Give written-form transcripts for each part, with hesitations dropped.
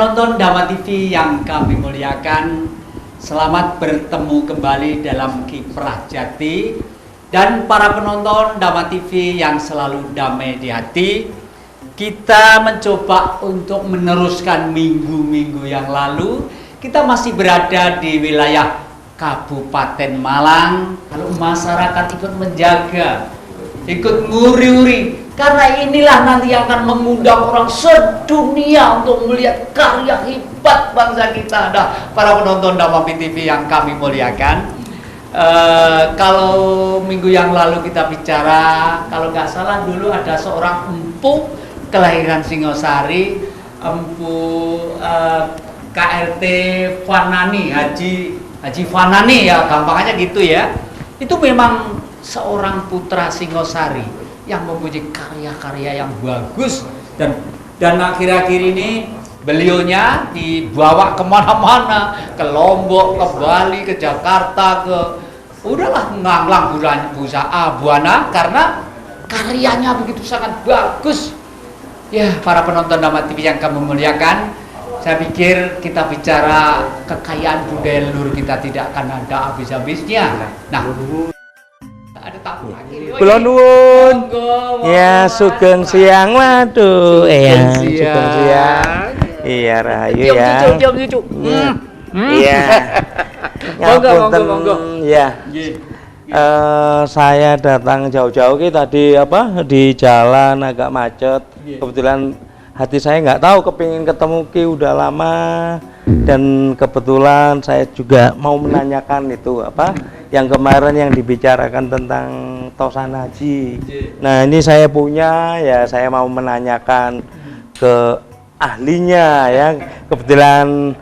penonton Dhamma TV yang kami muliakan, selamat bertemu kembali dalam Kiprah Jati. Dan para penonton Dhamma TV yang selalu damai di hati, kita mencoba untuk meneruskan minggu-minggu yang lalu. Kita masih berada di wilayah Kabupaten Malang. Kalau masyarakat ikut menjaga, ikut nguri-uri, karena inilah nanti yang akan mengundang orang sedunia untuk melihat karya hebat bangsa kita. Nah, para penonton Dhamma TV yang kami muliakan, kalau minggu yang lalu kita bicara, kalau nggak salah dulu ada seorang empu kelahiran Singosari, empu KRT Fanani, Haji Fanani ya, gampangnya gitu ya. Itu memang seorang putra Singosari yang mempunyai karya-karya yang bagus, dan akhir-akhir ini beliaunya dibawa kemana-mana, ke Lombok, ke Bali, ke Jakarta, udahlah nganglang Buana, karena karyanya begitu sangat bagus. Ya, para penonton Dhamma TV yang kami muliakan, saya pikir kita bicara kekayaan budaya leluhur kita tidak akan ada habis-habisnya. Nah, ada tamu lagi. Kula nuwun. Ya, sugeng siang. Waduh, sugeng siang. Iya, rahayu ya. Diam cucu. Iya. Monggo. Ya. Saya datang jauh-jauh tadi di jalan agak macet. Kebetulan hati saya nggak tahu, kepingin ketemu Ki udah lama, dan kebetulan saya juga mau menanyakan itu yang kemarin yang dibicarakan tentang Tosan Haji. Nah, ini saya punya, ya saya mau menanyakan ke ahlinya ya. Kebetulan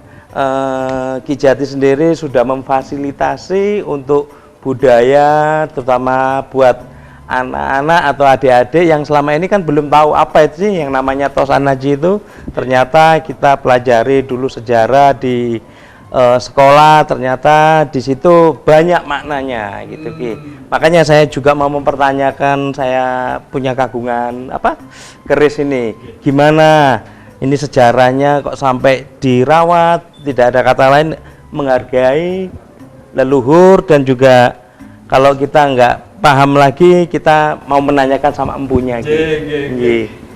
Ki Jati sendiri sudah memfasilitasi untuk budaya, terutama buat anak-anak atau adik-adik yang selama ini kan belum tahu apa itu sih yang namanya Tosan Haji itu. Ternyata kita pelajari dulu sejarah di sekolah, ternyata di situ banyak maknanya gitu Ki. Makanya saya juga mau mempertanyakan, saya punya kagungan keris ini. Gimana ini sejarahnya kok sampai dirawat, tidak ada kata lain, menghargai leluhur, dan juga kalau kita nggak paham lagi, kita mau menanyakan sama empunya.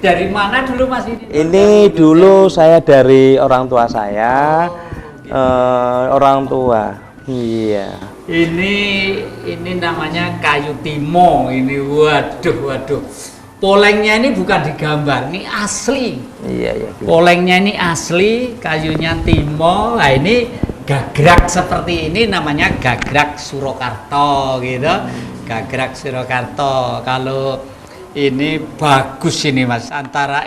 Dari mana dulu Mas ini? Ini dulu saya dari orang tua saya. Orang tua. Iya. Ini namanya kayu timo. Ini waduh. Polengnya ini bukan digambar, ini asli. Iya. Polengnya ini asli, kayunya timo. Nah, ini gagrak seperti ini namanya gagrak Surakarta gitu. Gagrak Surakarta. Kalau ini bagus ini Mas, antara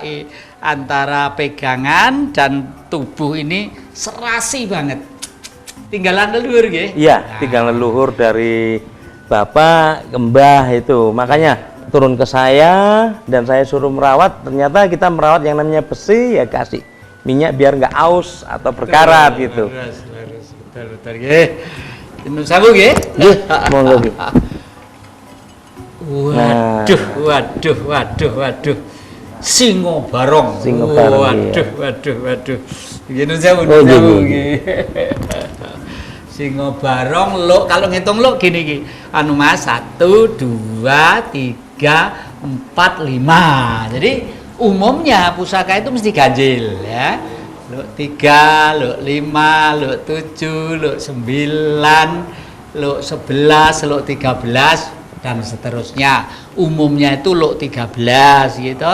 pegangan dan tubuh ini serasi banget. Tinggalan leluhur nggih? Iya, tinggalan leluhur dari bapak, mbah itu. Makanya turun ke saya dan saya suruh merawat. Ternyata kita merawat yang namanya besi, ya kasih minyak biar nggak aus atau berkarat gitu. Betul nggih. Ini sabu nggih? Nggih, monggo nggih. Waduh. Singo barong. Waduh. Gini jauh nggih. Singo barong lo, kalau ngitung lo gini Mas, 1 2 3 4 5. Jadi umumnya pusaka itu mesti ganjil ya. Lo 3, lo 5, lo 7, lo 9, lo 11, lo 13 dan seterusnya. Umumnya itu lo 13 gitu.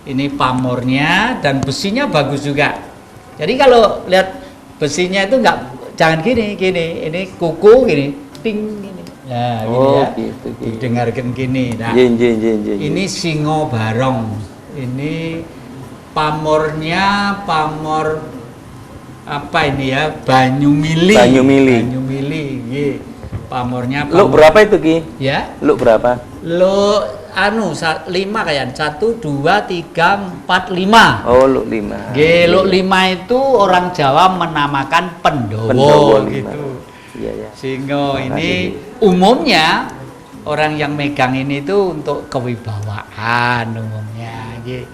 Ini pamornya, dan besinya bagus juga. Jadi kalau lihat besinya itu jangan gini. Ini kuku gini, ting gini. Nah, gini ya. Gitu. Dengarkan gini. Nah, ini singo barong. Ini pamornya, pamor apa ini ya? Banyumili. Nggih. Pamornya. Lu berapa itu Ki? Ya. Lu berapa? Lu 5 kayak 1 2 3 4 5. Oh, lu 5. Nggih, lu 5 itu orang Jawa menamakan pendowo gitu. Iya. Sehingga ini umumnya orang yang megang ini itu untuk kewibawaan umumnya. Nggih.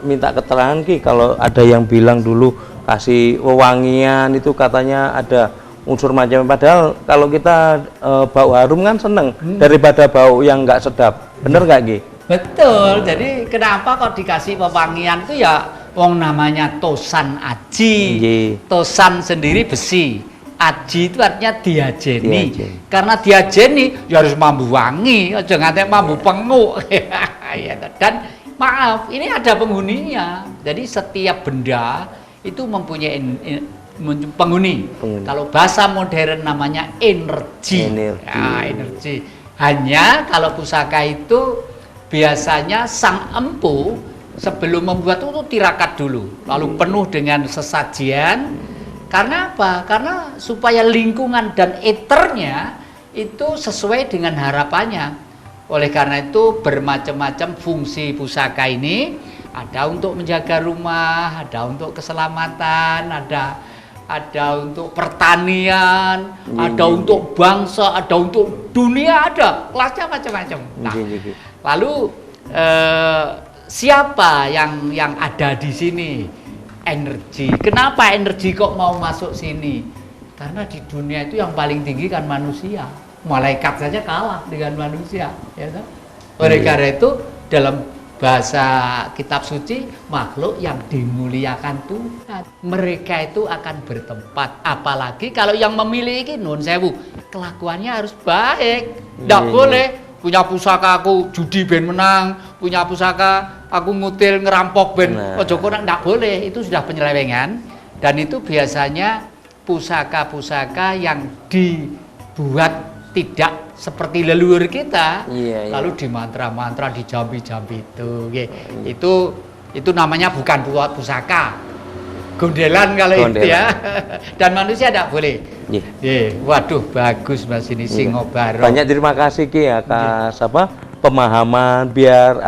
Minta keterangan Ki, kalau ada yang bilang dulu kasih wewangian itu katanya ada unsur macam, padahal kalau kita bau harum kan seneng daripada bau yang nggak sedap, bener nggak Ki? Betul. Jadi kenapa kok dikasih wewangian itu ya wong namanya tosan aji. Tosan sendiri besi. Aji itu artinya diajeni. Karena diajeni ya harus mambu wangi, aja nganti mambu penguk. Dan maaf, ini ada penghuninya. Jadi setiap benda itu mempunyai penghuni. Kalau bahasa modern namanya energi. Ya, energi. Hanya kalau pusaka itu biasanya sang empu sebelum membuat itu tirakat dulu, lalu penuh dengan sesajian. Karena apa? Karena supaya lingkungan dan eternya itu sesuai dengan harapannya. Oleh karena itu bermacam-macam fungsi pusaka ini. Ada untuk menjaga rumah, ada untuk keselamatan, ada untuk pertanian, ada untuk bangsa, ada untuk dunia, ada kelasnya macam-macam. Nah, lalu siapa yang ada di sini? Energi. Kenapa energi kok mau masuk sini? Karena di dunia itu yang paling tinggi kan manusia. Malaikat saja kalah dengan manusia, ya kan? Oleh karena itu dalam bahasa kitab suci, makhluk yang dimuliakan Tuhan, mereka itu akan bertempat. Apalagi kalau yang memiliki nun sewu, kelakuannya harus baik. Tidak boleh punya pusaka aku judi ben menang, punya pusaka aku ngutil ngerampok ben ojo kurang, tidak boleh. Itu sudah penyelewengan. Dan itu biasanya pusaka-pusaka yang dibuat tidak seperti leluhur kita, lalu di mantra-mantra, di jambi-jambi itu namanya bukan buat pusaka, gondelan kalau itu ya. Dan manusia tidak boleh. Waduh, bagus Mas ini Singo Barong. Banyak terima kasih Ki atas pemahaman biar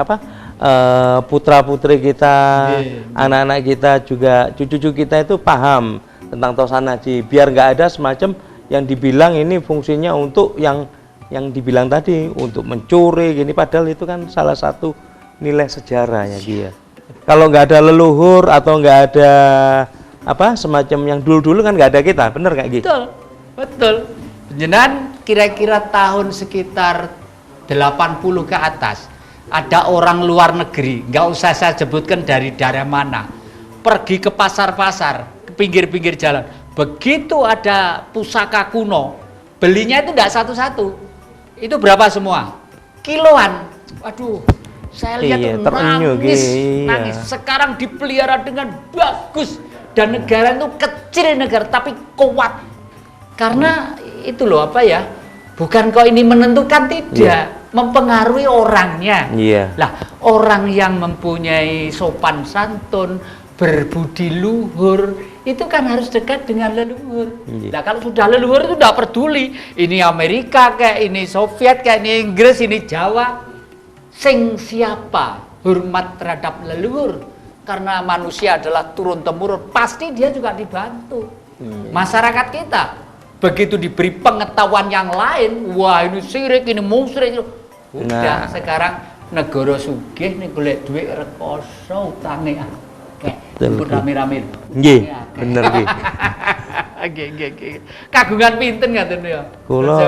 putra-putri kita, anak-anak kita juga cucu-cucu kita itu paham tentang Tosan Aji, biar nggak ada semacam yang dibilang ini fungsinya untuk yang dibilang tadi untuk mencuri gini, padahal itu kan salah satu nilai sejarah ya dia. Kalau nggak ada leluhur atau nggak ada semacam yang dulu-dulu kan nggak ada kita, bener nggak gitu? Betul. Jenengan kira-kira tahun sekitar 80 ke atas ada orang luar negeri, nggak usah saya sebutkan dari daerah mana, pergi ke pasar-pasar, ke pinggir-pinggir jalan. Begitu ada pusaka kuno, belinya itu tidak satu-satu. Itu berapa semua? Kiloan. Waduh, saya lihat nangis. Sekarang dipelihara dengan bagus. Dan negara itu kecil negara, tapi kuat. Karena itu loh bukan kok ini menentukan, tidak. Mempengaruhi orangnya. Lah, orang yang mempunyai sopan santun, berbudi luhur, itu kan harus dekat dengan leluhur. Nah, kalau sudah leluhur itu tidak peduli ini Amerika kayak ini Soviet kayak ini Inggris ini Jawa, sing siapa hormat terhadap leluhur, karena manusia adalah turun temurun, pasti dia juga dibantu. Masyarakat kita begitu diberi pengetahuan yang lain, wah ini sirik, ini musyrik, udah sekarang negara sugih nih golek duit rekoso utange rame-rame. Nggih, bener Ki. Nggih. Kagungan pinten ngaten ya? Kula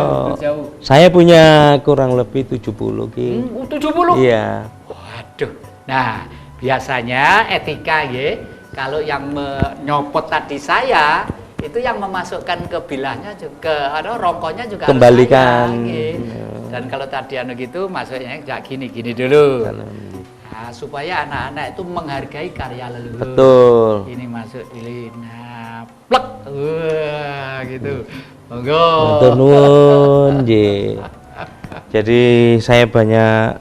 saya punya kurang lebih 70 Ki. 70? Iya. Waduh. Nah, biasanya etika kalau yang menyopot tadi saya itu yang memasukkan ke bilahnya juga rongkonya juga kembalikan. Dan kalau tadi gitu masuknya kayak gini dulu. Nah, supaya anak-anak itu menghargai karya leluhur. Betul. Ini masuk pilih, nah, plek, gitu. Monggo. Matur nuwun, Jadi saya banyak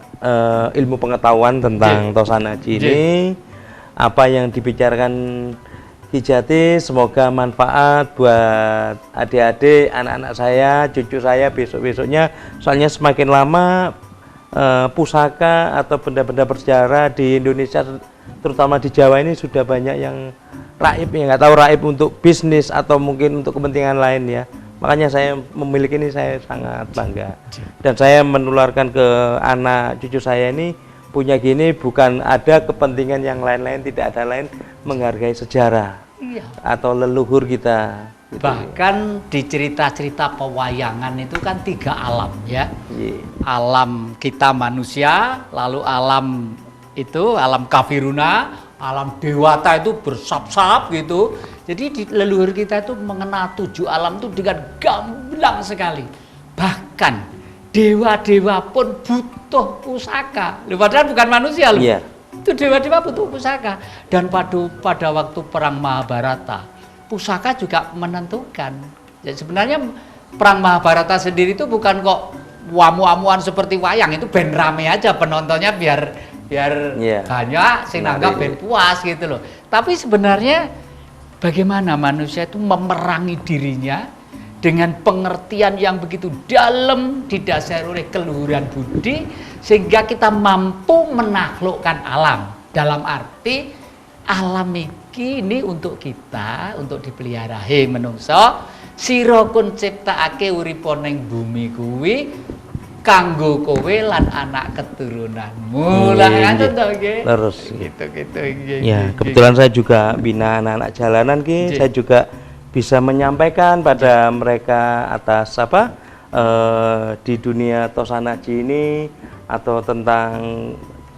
ilmu pengetahuan tentang Tosan Aji ini. Apa yang dibicarakan Ki Jati semoga manfaat buat adik-adik, anak-anak saya, cucu saya besok-besoknya. Soalnya semakin lama pusaka atau benda-benda bersejarah di Indonesia, terutama di Jawa ini sudah banyak yang raib, nggak tahu raib untuk bisnis atau mungkin untuk kepentingan lain ya. Makanya saya memiliki ini, saya sangat bangga dan saya menularkan ke anak cucu saya ini punya gini, bukan ada kepentingan yang lain-lain, tidak ada lain, menghargai sejarah. Iya. atau leluhur kita. Gitu. Bahkan di cerita-cerita pewayangan itu kan 3 alam ya. Iya. Alam kita manusia, lalu alam itu alam kafiruna, alam dewata itu bersap-sap gitu. Jadi di leluhur kita itu mengenal 7 alam itu dengan gamblang sekali. Bahkan dewa-dewa pun butuh pusaka. Loh, padahal bukan manusia loh. Iya. Itu dewa-dewa butuh pusaka. Dan pada waktu perang Mahabharata, pusaka juga menentukan. Jadi sebenarnya perang Mahabharata sendiri itu bukan kok wamu-wamuan seperti wayang, itu ben rame aja penontonnya biar banyak sing nanggap ben puas gitu loh. Tapi sebenarnya bagaimana manusia itu memerangi dirinya dengan pengertian yang begitu dalam didasari oleh keluhuran budi sehingga kita mampu menaklukkan alam. Dalam arti alam ini untuk kita, untuk dipelihara. Hei menungso, sira kun ciptakake uripa ning bumi kuwi kanggo kowe lan anak keturunanmu. Lah ngoten to nggih. Terus Gitu ya, kebetulan saya juga bina anak-anak jalanan saya juga bisa menyampaikan pada mereka atas di dunia Tosanaji ini atau tentang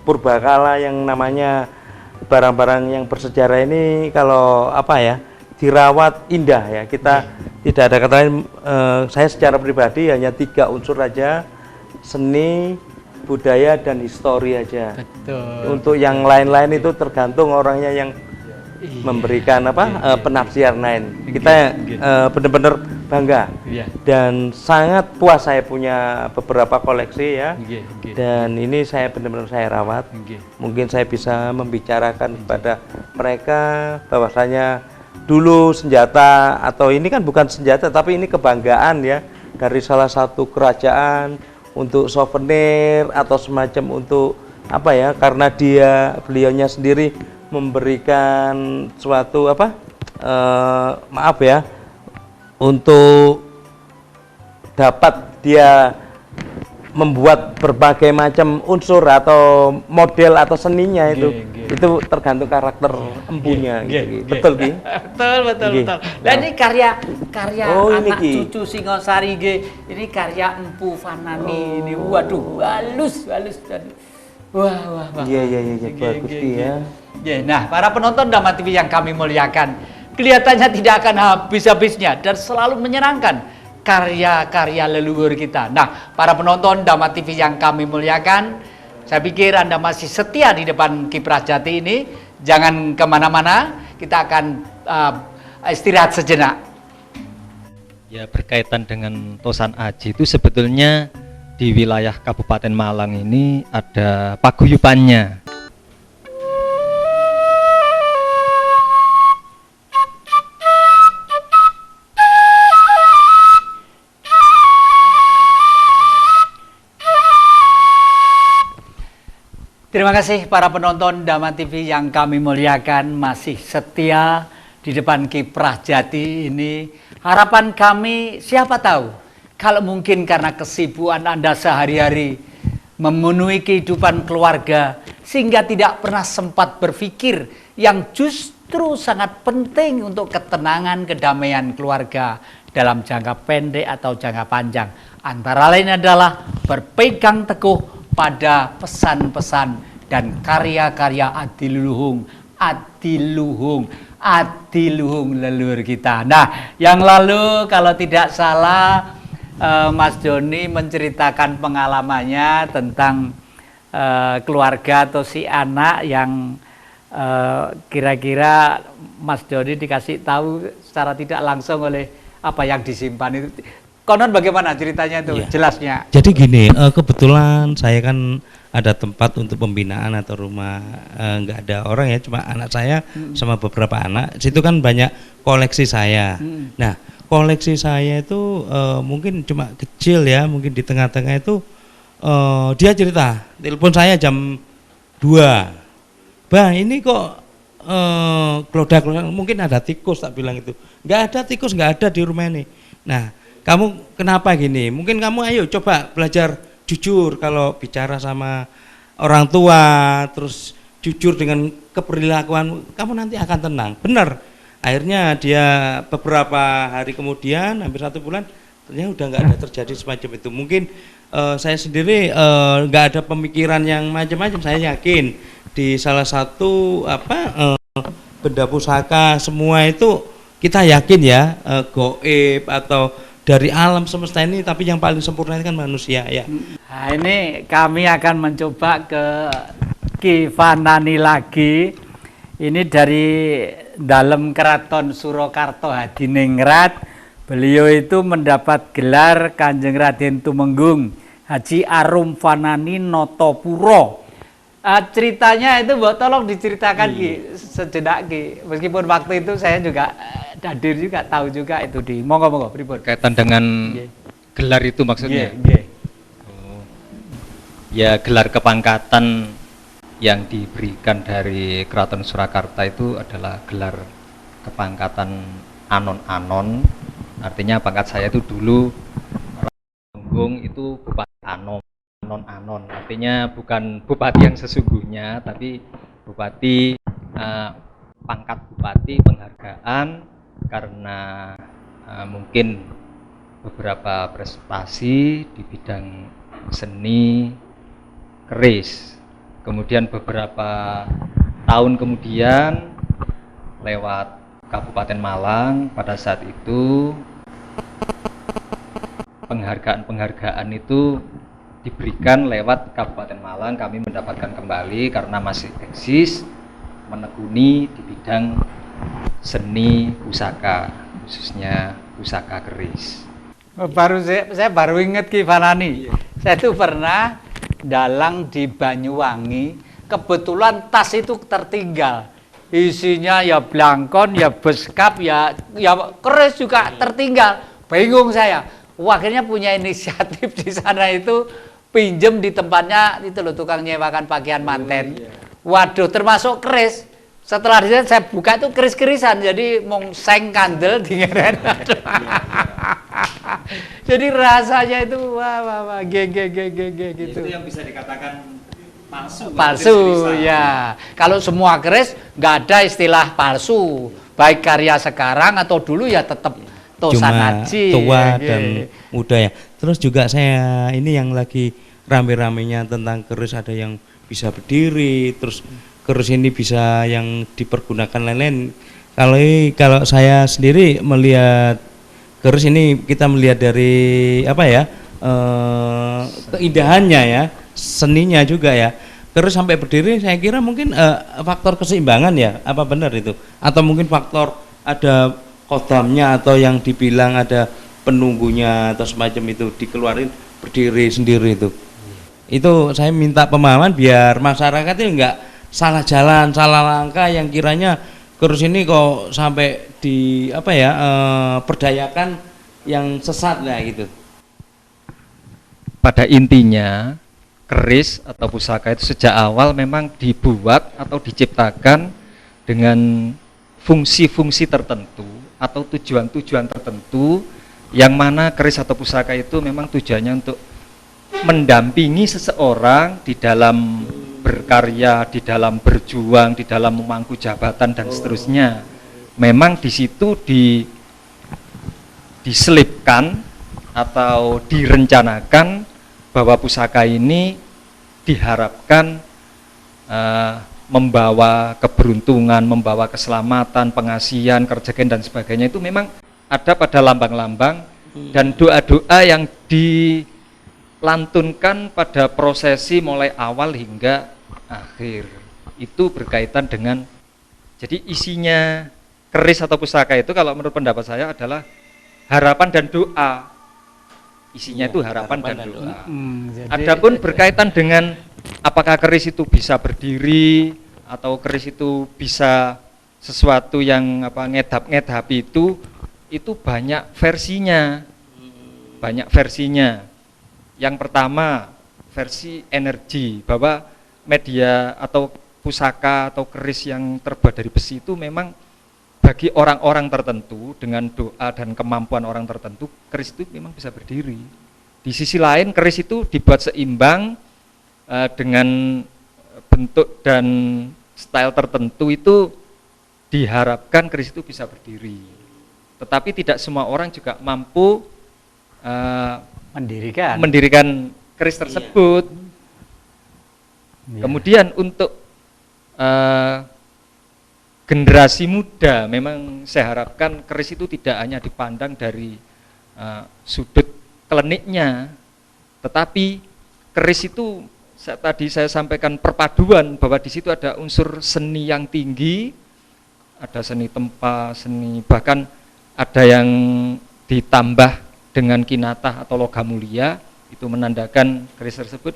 purbakala yang namanya barang-barang yang bersejarah ini kalau dirawat indah ya. Kita tidak ada kata lain, saya secara pribadi hanya 3 unsur aja, seni, budaya, dan histori aja. Betul. Untuk yang lain-lain itu tergantung orangnya yang memberikan penafsiran lain. Kita benar-benar bangga dan sangat puas saya punya beberapa koleksi ya. Dan ini saya benar-benar saya rawat. Mungkin saya bisa membicarakan kepada mereka bahwasanya dulu senjata atau ini kan bukan senjata tapi ini kebanggaan ya dari salah satu kerajaan untuk souvenir atau semacam untuk karena beliaunya sendiri memberikan suatu untuk dapat dia membuat berbagai macam unsur atau model atau seninya itu tergantung karakter empunya gitu. Betul Ki? betul. Lah ini karya anak ini, cucu Singosari ini karya Empu Fanani ini. Waduh, halus. Wah. Iya, bagus ya. Nah, para penonton Dhamma TV yang kami muliakan, kelihatannya tidak akan habis-habisnya dan selalu menyenangkan karya-karya leluhur kita. Nah, para penonton Dhamma TV yang kami muliakan, saya pikir Anda masih setia di depan Kiprah Jati ini. Jangan kemana-mana, kita akan istirahat sejenak. Ya, berkaitan dengan Tosan Aji itu sebetulnya di wilayah Kabupaten Malang ini ada paguyubannya. Terima kasih para penonton Dhamma TV yang kami muliakan, masih setia di depan Kiprah Jati ini. Harapan kami, siapa tahu kalau mungkin karena kesibukan Anda sehari-hari memenuhi kehidupan keluarga sehingga tidak pernah sempat berpikir yang justru sangat penting untuk ketenangan kedamaian keluarga dalam jangka pendek atau jangka panjang. Antara lain adalah berpegang teguh pada pesan-pesan dan karya-karya adiluhung leluhur kita. Nah, yang lalu kalau tidak salah Mas Doni menceritakan pengalamannya tentang keluarga atau si anak yang kira-kira Mas Doni dikasih tahu secara tidak langsung oleh apa yang disimpan itu. Konon bagaimana ceritanya itu? Iya. Jelasnya. Jadi gini, kebetulan saya kan ada tempat untuk pembinaan atau rumah nggak ada orang ya, cuma anak saya sama beberapa anak. Situ kan banyak koleksi saya. Nah, koleksi saya itu mungkin cuma kecil ya, mungkin di tengah-tengah itu dia cerita, telepon saya jam 2. Bah, ini kok klodak, mungkin ada tikus, tak bilang itu. Nggak ada tikus, nggak ada di rumah ini. Nah, kamu kenapa gini? Mungkin kamu ayo coba belajar jujur kalau bicara sama orang tua, terus jujur dengan keperilakuan, kamu nanti akan tenang. Benar, akhirnya dia beberapa hari kemudian, hampir 1 bulan, ternyata udah nggak ada terjadi semacam itu. Mungkin saya sendiri nggak ada pemikiran yang macam-macam. Saya yakin di salah satu benda pusaka semua itu kita yakin ya goib atau dari alam semesta ini, tapi yang paling sempurna itu kan manusia ya. Nah, ini kami akan mencoba ke Ki Fanani lagi. Ini dari dalam Keraton Surakarta Hadiningrat. Beliau itu mendapat gelar Kanjeng Raden Tumenggung Haji Arum Fanani Notopuro. Ceritanya itu tolong diceritakan Ki, sejenak Ki. Meskipun waktu itu saya juga hadir juga, tahu juga itu di monggo pripun. Kaitan dengan gelar itu maksudnya. Oh. Ya, gelar kepangkatan yang diberikan dari Keraton Surakarta itu adalah gelar kepangkatan anon-anon. Artinya pangkat saya itu dulu Tumenggung itu Bupati Anon-anon. Artinya bukan bupati yang sesungguhnya, tapi bupati pangkat bupati penghargaan karena mungkin beberapa prestasi di bidang seni keris. Kemudian beberapa tahun kemudian lewat Kabupaten Malang pada saat itu penghargaan itu diberikan lewat Kabupaten Malang. Kami mendapatkan kembali karena masih eksis menekuni di bidang seni pusaka, khususnya pusaka keris. Saya baru ingat Ki Fanani. Saya itu pernah dalang di Banyuwangi, kebetulan tas itu tertinggal. Isinya ya blangkon, ya beskap, ya keris juga tertinggal. Bingung saya. Akhirnya punya inisiatif di sana itu pinjem di tempatnya itu loh, tukang nyewakan pakaian manten. Waduh, termasuk keris. Setelah saya buka itu keris-kerisan, jadi mau seng kandel dingin. Jadi rasanya itu wah gitu. Itu yang bisa dikatakan palsu ya. Kalau semua keris nggak ada istilah palsu, baik karya sekarang atau dulu ya tetap tosan aji, tua dan muda ya. Terus juga saya ini yang lagi rame-ramenya tentang keris, ada yang bisa berdiri, terus keris ini bisa yang dipergunakan lain-lain. Kalau saya sendiri melihat keris ini, kita melihat dari keindahannya ya, seninya juga ya. Keris sampai berdiri saya kira mungkin faktor keseimbangan ya, apa benar itu? Atau mungkin faktor ada kodamnya atau yang dibilang ada penunggunya atau semacam itu, dikeluarin berdiri sendiri itu. Itu saya minta pemahaman biar masyarakat itu enggak salah jalan, salah langkah yang kiranya keris ini kok sampai di perdayakan yang sesat lah gitu. Pada intinya keris atau pusaka itu sejak awal memang dibuat atau diciptakan dengan fungsi-fungsi tertentu atau tujuan-tujuan tertentu, yang mana keris atau pusaka itu memang tujuannya untuk mendampingi seseorang di dalam berkarya, di dalam berjuang, di dalam memangku jabatan dan seterusnya. Memang di situ diselipkan atau direncanakan bahwa pusaka ini diharapkan membawa keberuntungan, membawa keselamatan, pengasihan, kerjaan dan sebagainya. Itu memang ada pada lambang-lambang dan doa-doa yang dilantunkan pada prosesi mulai awal hingga akhir. Itu berkaitan dengan, jadi isinya keris atau pusaka itu kalau menurut pendapat saya adalah harapan dan doa. Isinya itu harapan dan doa. Adapun berkaitan dengan apakah keris itu bisa berdiri atau keris itu bisa sesuatu yang ngedap-ngedap itu banyak versinya. Banyak versinya. Yang pertama, versi energi, bahwa media atau pusaka atau keris yang terbuat dari besi itu memang bagi orang-orang tertentu dengan doa dan kemampuan orang tertentu, keris itu memang bisa berdiri. Di sisi lain, keris itu dibuat seimbang dengan bentuk dan style tertentu, itu diharapkan keris itu bisa berdiri. Tetapi tidak semua orang juga mampu mendirikan keris tersebut. Kemudian untuk generasi muda, memang saya harapkan keris itu tidak hanya dipandang dari sudut kliniknya, tetapi keris itu tadi saya sampaikan perpaduan, bahwa di situ ada unsur seni yang tinggi, ada seni tempa, seni bahkan ada yang ditambah dengan kinatah atau logam mulia. Itu menandakan keris tersebut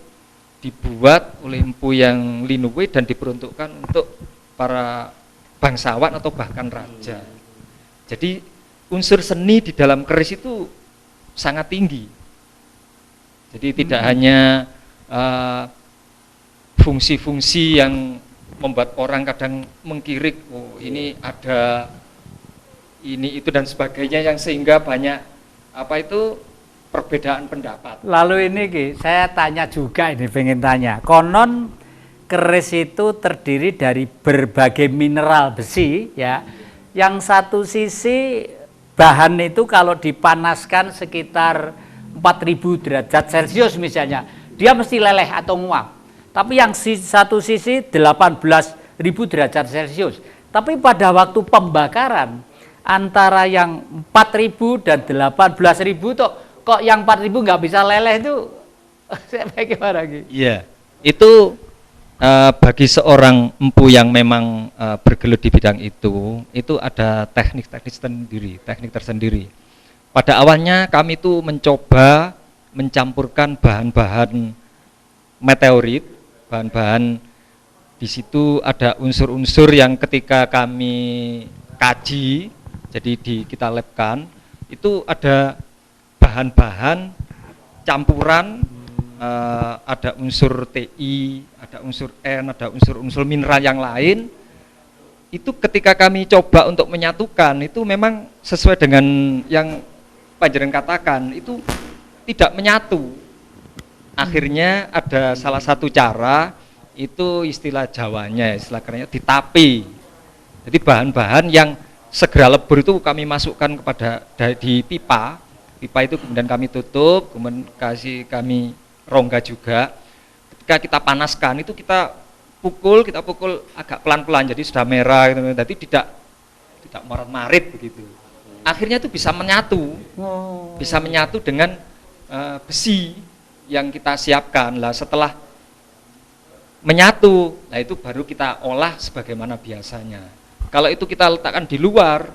dibuat oleh Empu yang Linuwe dan diperuntukkan untuk para bangsawan atau bahkan raja. Jadi unsur seni di dalam keris itu sangat tinggi. Jadi tidak hanya fungsi-fungsi yang membuat orang kadang mengkirik, oh ini ada ini itu dan sebagainya, yang sehingga banyak perbedaan pendapat. Lalu ini saya tanya juga, ini pengen tanya, konon keris itu terdiri dari berbagai mineral besi ya, yang satu sisi bahan itu kalau dipanaskan sekitar 4000 derajat Celcius misalnya, dia mesti leleh atau nguap. Tapi yang satu sisi 18.000 derajat Celcius. Tapi pada waktu pembakaran antara yang 4.000 dan 18.000 kok yang 4.000 nggak bisa leleh itu bagaimana gitu? Iya, itu bagi seorang empu yang memang bergelut di bidang itu ada teknik tersendiri. Pada awalnya kami itu mencoba mencampurkan bahan-bahan meteorit, bahan-bahan di situ ada unsur-unsur yang ketika kami kaji, jadi kita labkan, itu ada bahan-bahan campuran. Ada unsur Ti, ada unsur N, ada unsur-unsur mineral yang lain. Itu ketika kami coba untuk menyatukan, itu memang sesuai dengan yang panjenengan katakan, itu tidak menyatu. Akhirnya ada salah satu cara, itu istilah Jawanya, istilah kerennya ditapi. Jadi bahan-bahan yang segera lebur itu kami masukkan di pipa. Pipa itu kemudian kami tutup, kemudian kami rongga juga. Ketika kita panaskan itu kita pukul agak pelan-pelan, jadi sudah merah gitu. Jadi tidak marit-marit begitu. Akhirnya itu bisa menyatu. Bisa menyatu dengan besi yang kita siapkan. Lah setelah menyatu, nah itu baru kita olah sebagaimana biasanya. Kalau itu kita letakkan di luar,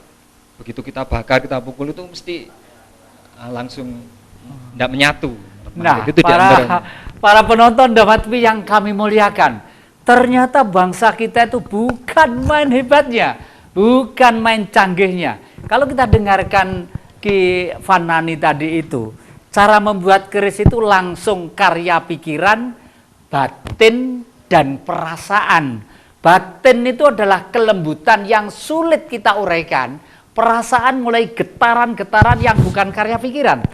begitu kita bakar, kita pukul itu mesti langsung tidak menyatu. Nah, para penonton Dhamma TV yang kami muliakan, ternyata bangsa kita itu bukan main hebatnya, bukan main canggihnya. Kalau kita dengarkan Ki Vanani tadi itu, cara membuat keris itu langsung karya pikiran, batin, dan perasaan. Batin itu adalah kelembutan yang sulit kita uraikan. Perasaan mulai getaran-getaran yang bukan karya pikiran.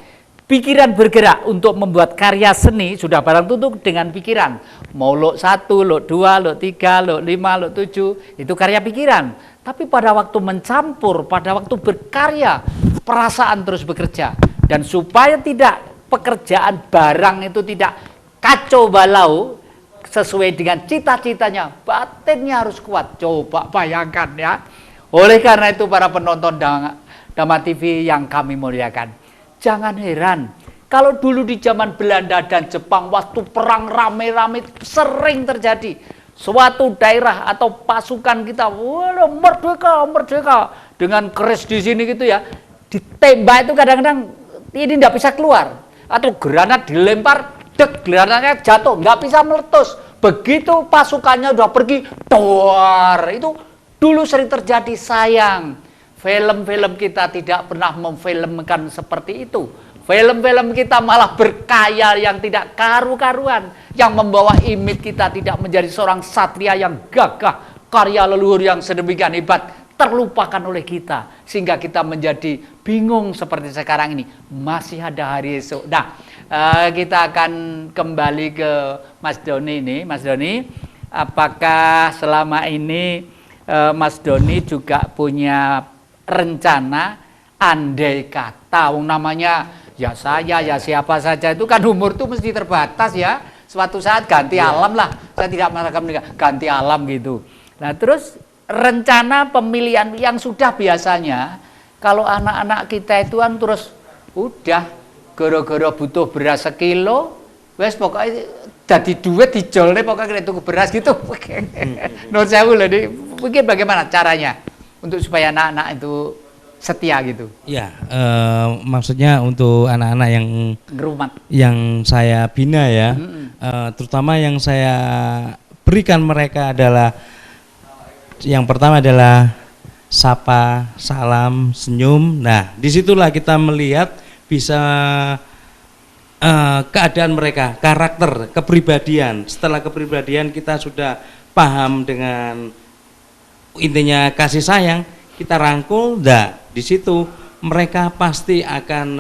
Pikiran bergerak untuk membuat karya seni sudah barang tentu dengan pikiran. Mau lok 1, lok 2, lok 3, lok 5, lok 7, itu karya pikiran. Tapi pada waktu mencampur, pada waktu berkarya, perasaan terus bekerja. Dan supaya tidak pekerjaan barang itu tidak kacau balau, sesuai dengan cita-citanya, batinnya harus kuat. Coba bayangkan ya. Oleh karena itu para penonton Dhamma TV yang kami muliakan, jangan heran kalau dulu di zaman Belanda dan Jepang waktu perang rame-rame sering terjadi. Suatu daerah atau pasukan kita, wah merdeka dengan keris di sini gitu ya, ditembak itu kadang-kadang ini tidak bisa keluar, atau granat dilempar, granatnya jatuh, nggak bisa meletus. Begitu pasukannya udah pergi, toar, itu dulu sering terjadi. Sayang, film-film kita tidak pernah memfilmkan seperti itu. Film-film kita malah berkaya yang tidak karu-karuan, yang membawa image kita tidak menjadi seorang satria yang gagah, karya leluhur yang sedemikian hebat terlupakan oleh kita, sehingga kita menjadi bingung seperti sekarang ini. Masih ada hari esok. Nah, kita akan kembali ke Mas Doni ini. Mas Doni, apakah selama ini Mas Doni juga punya rencana andai kata, namanya ya saya, ya siapa saja itu kan umur tuh mesti terbatas ya. Suatu saat ganti alam lah. Saya tidak mengatakan ganti alam gitu. Nah terus rencana pemilihan yang sudah biasanya kalau anak-anak kita itu kan terus udah goro-goro butuh beras sekilo, wes pokoknya jadi duit dijolne pokoknya tuku beras gitu. Menurut saya mungkin bagaimana caranya untuk supaya anak-anak itu setia gitu. Ya, maksudnya untuk anak-anak yang saya bina ya, terutama yang saya berikan mereka adalah yang pertama adalah sapa, salam, senyum. Nah, disitulah kita melihat bisa keadaan mereka, karakter, kepribadian. Setelah kepribadian kita sudah paham dengan intinya kasih sayang, kita rangkul, di situ mereka pasti akan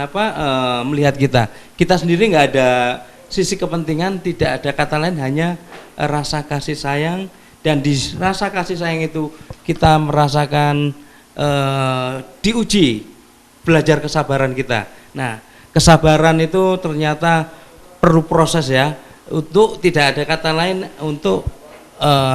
melihat kita. Kita sendiri nggak ada sisi kepentingan, tidak ada kata lain, hanya rasa kasih sayang, dan di rasa kasih sayang itu kita merasakan diuji, belajar kesabaran kita. Nah, kesabaran itu ternyata perlu proses ya, untuk tidak ada kata lain untuk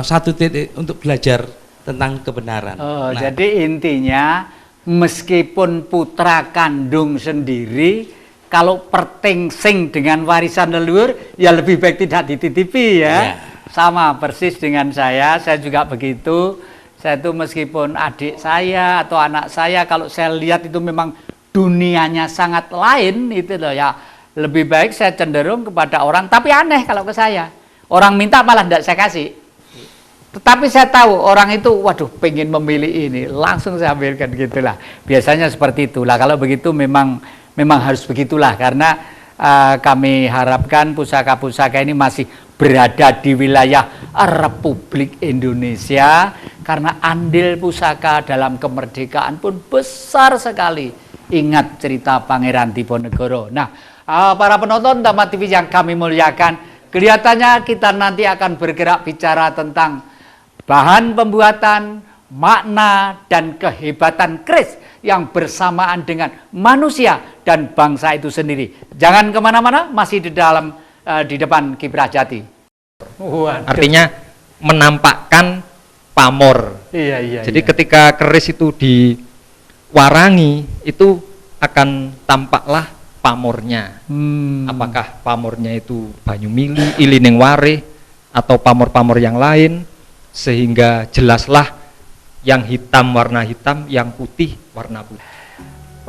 satu titik untuk belajar tentang kebenaran. Jadi intinya meskipun putra kandung sendiri kalau pertengsing dengan warisan leluhur ya lebih baik tidak dititipi ya. Sama persis dengan saya juga begitu. Saya itu meskipun adik saya atau anak saya kalau saya lihat itu memang dunianya sangat lain itu loh ya, lebih baik saya cenderung kepada orang, tapi aneh kalau ke saya. Orang minta malah tidak saya kasih. Tetapi saya tahu orang itu, waduh, pengen memilih ini, langsung saya ambilkan gitulah. Biasanya seperti itulah. Kalau begitu memang harus begitulah, karena kami harapkan pusaka-pusaka ini masih berada di wilayah Republik Indonesia, karena andil pusaka dalam kemerdekaan pun besar sekali. Ingat cerita Pangeran Diponegoro. Nah, para penonton Dhamma TV yang kami muliakan, kelihatannya kita nanti akan bergerak bicara tentang bahan pembuatan, makna, dan kehebatan keris yang bersamaan dengan manusia dan bangsa itu sendiri. Jangan kemana-mana, masih di depan Kiprah Jati. Artinya menampakkan pamor. Iya. Jadi ketika keris itu diwarangi, itu akan tampaklah pamornya. Apakah pamornya itu banyu mili, ilining wareh, atau pamor-pamor yang lain, sehingga jelaslah yang hitam warna hitam, yang putih warna putih.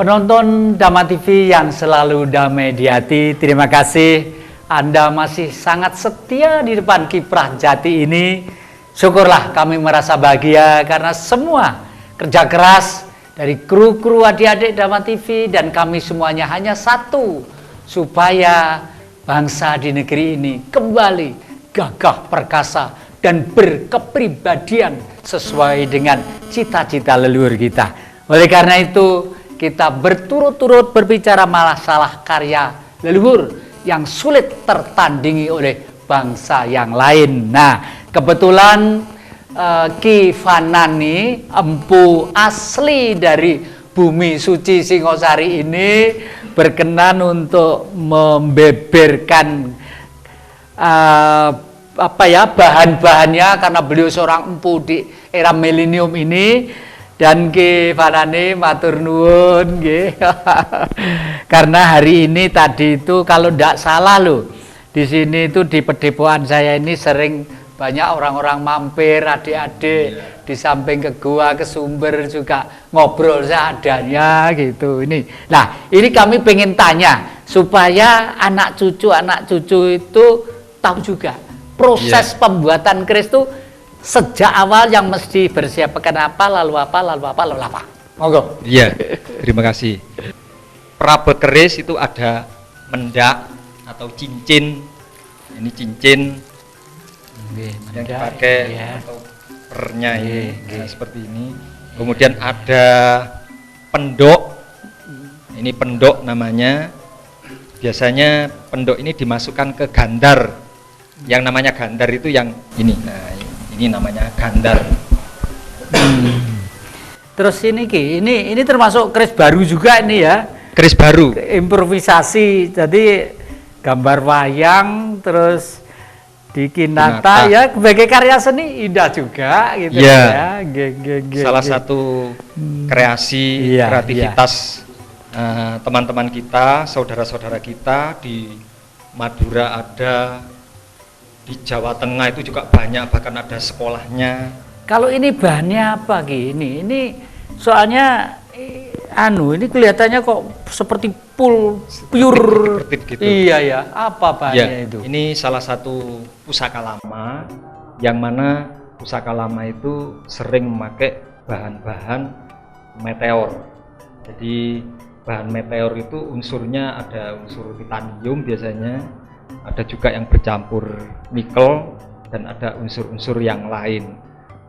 Penonton Dhamma TV yang selalu damai di hati, terima kasih Anda masih sangat setia di depan Kiprah Jati ini. Syukurlah kami merasa bahagia karena semua kerja keras dari kru-kru adik-adik Dhamma TV dan kami semuanya hanya satu, supaya bangsa di negeri ini kembali gagah perkasa dan berkepribadian sesuai dengan cita-cita leluhur kita. Oleh karena itu, kita berturut-turut berbicara masalah karya leluhur yang sulit tertandingi oleh bangsa yang lain. Nah, kebetulan Ki Vanani, empu asli dari bumi suci Singosari ini berkenan untuk membeberkan bahan-bahannya, karena beliau seorang empu di era milenium ini. Dan Ki Vanani matur nuwun nggih. Karena hari ini tadi itu kalau tidak salah loh, di sini itu di pedepokan saya ini sering banyak orang-orang mampir, adik-adik di samping ke gua, ke sumber juga ngobrol seadanya gitu. Nah, ini kami pengen tanya supaya anak cucu itu tahu juga proses pembuatan keris itu sejak awal yang mesti bersiapkan apa, lalu apa. Monggo. Iya, terima kasih. Perabot keris itu ada mendak atau cincin. Ini cincin yang dipakai atau pernya ini seperti ini. Kemudian ada pendok. Ini pendok namanya. Biasanya pendok ini dimasukkan ke gandar. Yang namanya gandar itu yang ini. Nah, ini namanya gandar. Terus ini Ki, ini termasuk keris baru juga ini ya. Keris baru. Improvisasi. Jadi gambar wayang terus di Kinata. Kinata ya sebagai karya seni indah juga gitu Ya. ya. Salah satu kreasi Iya, kreativitas teman-teman kita, saudara-saudara kita di Madura ada, di Jawa Tengah itu juga banyak, bahkan ada sekolahnya. Kalau ini bahannya apa Ki? Ini soalnya ini kelihatannya kok seperti pure. Bertit gitu. Iya ya, apa bahannya Ya, itu? ini salah satu pusaka lama, yang mana pusaka lama itu sering memakai bahan-bahan meteor. Jadi bahan meteor itu unsurnya ada unsur titanium biasanya, ada juga yang bercampur nikel, dan ada unsur-unsur yang lain.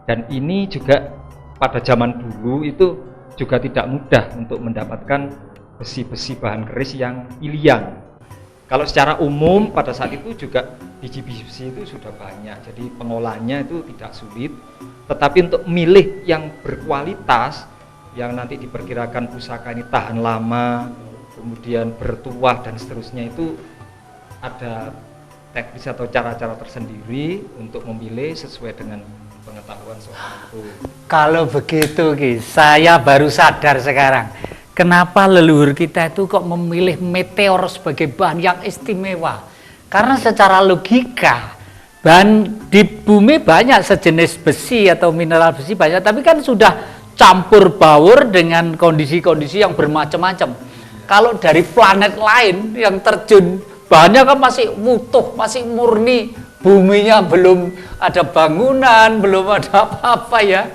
Dan ini juga pada zaman dulu itu juga tidak mudah untuk mendapatkan besi-besi bahan keris yang pilihan. Kalau secara umum pada saat itu juga biji-biji itu sudah banyak, jadi pengolahannya itu tidak sulit. Tetapi untuk milih yang berkualitas, yang nanti diperkirakan pusaka ini tahan lama, kemudian bertuah dan seterusnya, itu ada teknis atau cara-cara tersendiri untuk memilih sesuai dengan pengetahuan soal itu. Kalau begitu Ki, saya baru sadar sekarang. Kenapa leluhur kita itu kok memilih meteor sebagai bahan yang istimewa? Karena secara logika, bahan di bumi banyak sejenis besi atau mineral besi banyak, tapi kan sudah campur baur dengan kondisi-kondisi yang bermacam-macam. Kalau dari planet lain yang terjun, bahannya kan masih utuh, masih murni, buminya belum ada bangunan, belum ada apa-apa ya.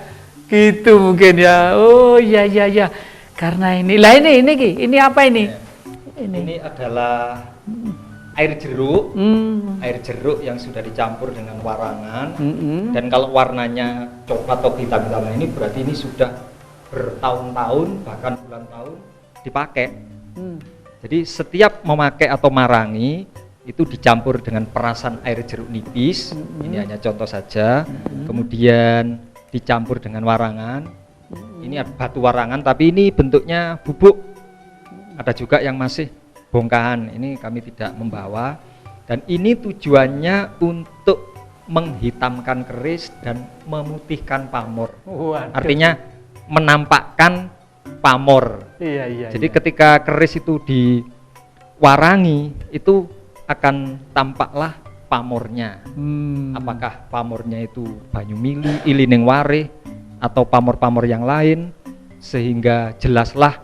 Gitu mungkin ya. Oh iya. Karena ini Ki, ini apa ini? Ini adalah air jeruk, air jeruk yang sudah dicampur dengan warangan. Dan kalau warnanya coklat atau hitam-hitam ini berarti ini sudah bertahun-tahun bahkan puluhan tahun dipakai. Jadi setiap memakai atau marangi itu dicampur dengan perasan air jeruk nipis. Ini hanya contoh saja. Kemudian dicampur dengan warangan. Ini ada batu warangan, tapi ini bentuknya bubuk. Ada juga yang masih bongkahan. Ini kami tidak membawa. Dan ini tujuannya untuk menghitamkan keris dan memutihkan pamor. Waduh. Artinya menampakkan pamor. Iya. Jadi ketika keris itu diwarangi, itu akan tampaklah pamornya. Apakah pamornya itu banyu mili, ilining wareh, atau pamor-pamor yang lain, sehingga jelaslah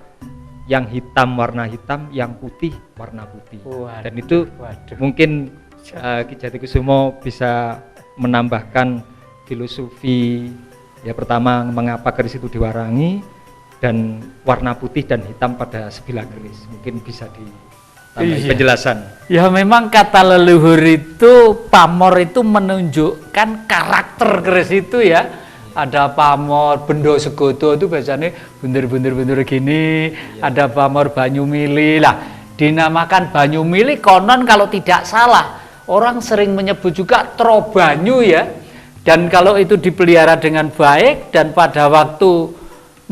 yang hitam warna hitam, yang putih warna putih. Dan itu mungkin Ki Jatikusumo bisa menambahkan filosofi ya, pertama mengapa keris itu diwarangi, dan warna putih dan hitam pada sebilah keris. Mungkin bisa ditambah penjelasan. Ya memang kata leluhur itu, pamor itu menunjukkan karakter keris itu ya. Ada pamor bendo segodo itu biasanya bunder gini, ada pamor banyu mili. Lah, dinamakan banyu mili konon kalau tidak salah orang sering menyebut juga trobanyu ya. Dan kalau itu dipelihara dengan baik dan pada waktu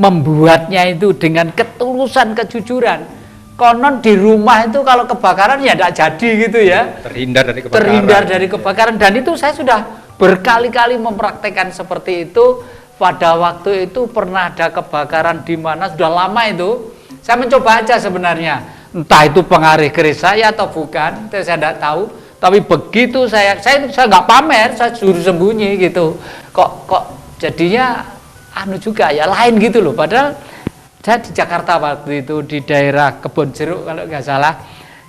membuatnya itu dengan ketulusan, kejujuran, konon di rumah itu kalau kebakaran ya tidak jadi gitu ya. Terhindar dari kebakaran. Dan itu saya sudah berkali-kali mempraktekkan seperti itu. Pada waktu itu pernah ada kebakaran di mana sudah lama itu. Saya mencoba aja sebenarnya. Entah itu pengaruh keris saya atau bukan, itu saya tidak tahu. Tapi begitu saya nggak pamer, saya suruh sembunyi gitu. Kok jadinya juga ya lain gitu loh. Padahal saya di Jakarta waktu itu di daerah Kebon Jeruk kalau nggak salah.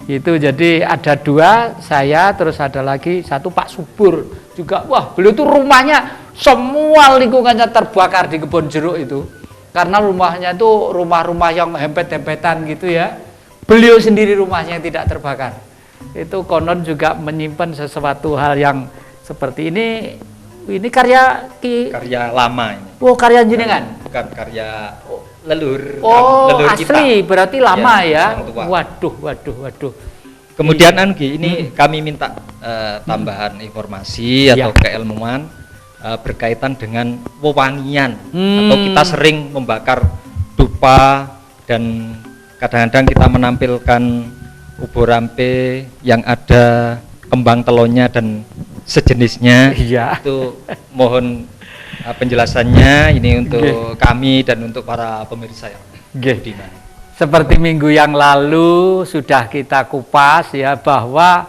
Itu jadi ada dua, saya terus ada lagi satu Pak Subur juga. Wah, beliau itu rumahnya semua lingkungannya terbakar di Kebon Jeruk itu. Karena rumahnya itu rumah-rumah yang hempet-hempetan gitu ya. Beliau sendiri rumahnya yang tidak terbakar. Itu konon juga menyimpan sesuatu hal yang seperti ini. Ini karya lama ini. Oh, karya jenengan? Bukan karya leluhur. Oh, leluhur asli kita. Berarti lama ya. Waduh. Kemudian Anggi, ini kami minta tambahan informasi atau keilmuan. berkaitan dengan wewangian atau kita sering membakar dupa dan kadang-kadang kita menampilkan ubur rampe yang ada kembang telonnya dan sejenisnya. Iya. Itu mohon penjelasannya ini untuk kami dan untuk para pemirsa yang budiman. Seperti minggu yang lalu sudah kita kupas ya, bahwa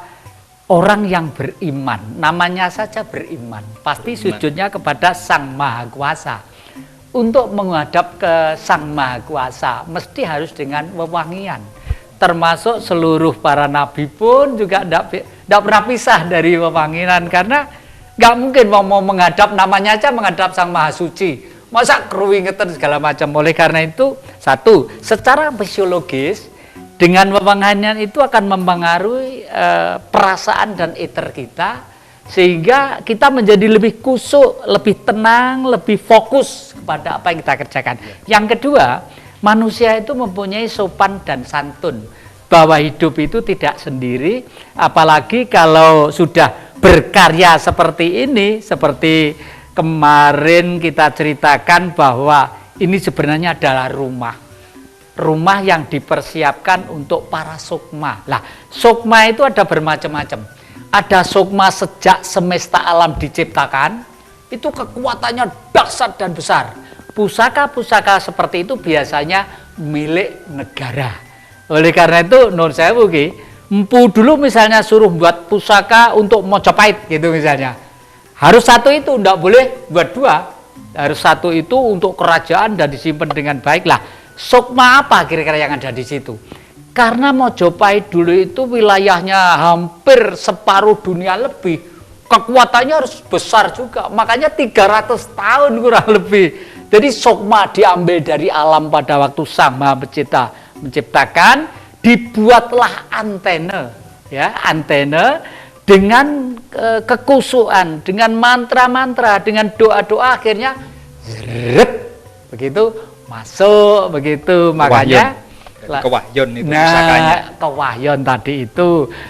orang yang beriman, namanya saja beriman, pasti sujudnya kepada Sang Maha Kuasa. Untuk menghadap ke Sang Maha Kuasa mesti harus dengan wewangian. Termasuk seluruh para nabi pun juga tidak pernah pisah dari wewangian, karena nggak mungkin mau menghadap, namanya aja menghadap Sang Maha Suci, masa keringetan segala macam. Oleh karena itu, satu, secara fisiologis dengan wewangian itu akan mempengaruhi perasaan dan eter kita, sehingga kita menjadi lebih kusuk, lebih tenang, lebih fokus kepada apa yang kita kerjakan. Yang kedua, manusia itu mempunyai sopan dan santun, bahwa hidup itu tidak sendiri, apalagi kalau sudah berkarya seperti ini, seperti kemarin kita ceritakan bahwa ini sebenarnya adalah rumah yang dipersiapkan untuk para sukma. Lah, sukma itu ada bermacam-macam. Ada sukma sejak semesta alam diciptakan, itu kekuatannya dahsyat dan besar. Pusaka-pusaka seperti itu biasanya milik negara. Oleh karena itu, nun sewu ki, empu dulu misalnya suruh buat pusaka untuk Mojopahit gitu misalnya. Harus satu itu, enggak boleh buat dua. Harus satu itu untuk kerajaan dan disimpan dengan baik. Lah, sukma apa kira-kira yang ada di situ? Karena Mojopahit dulu itu wilayahnya hampir separuh dunia lebih, kekuatannya harus besar juga, makanya 300 tahun kurang lebih. Jadi sukma diambil dari alam pada waktu Sang Maha Pencipta menciptakan, dibuatlah antena, ya, antena dengan kekusuan, dengan mantra-mantra, dengan doa-doa, akhirnya begitu masuk, begitu. Makanya kewahyon itu pusakanya. Kewahyon tadi itu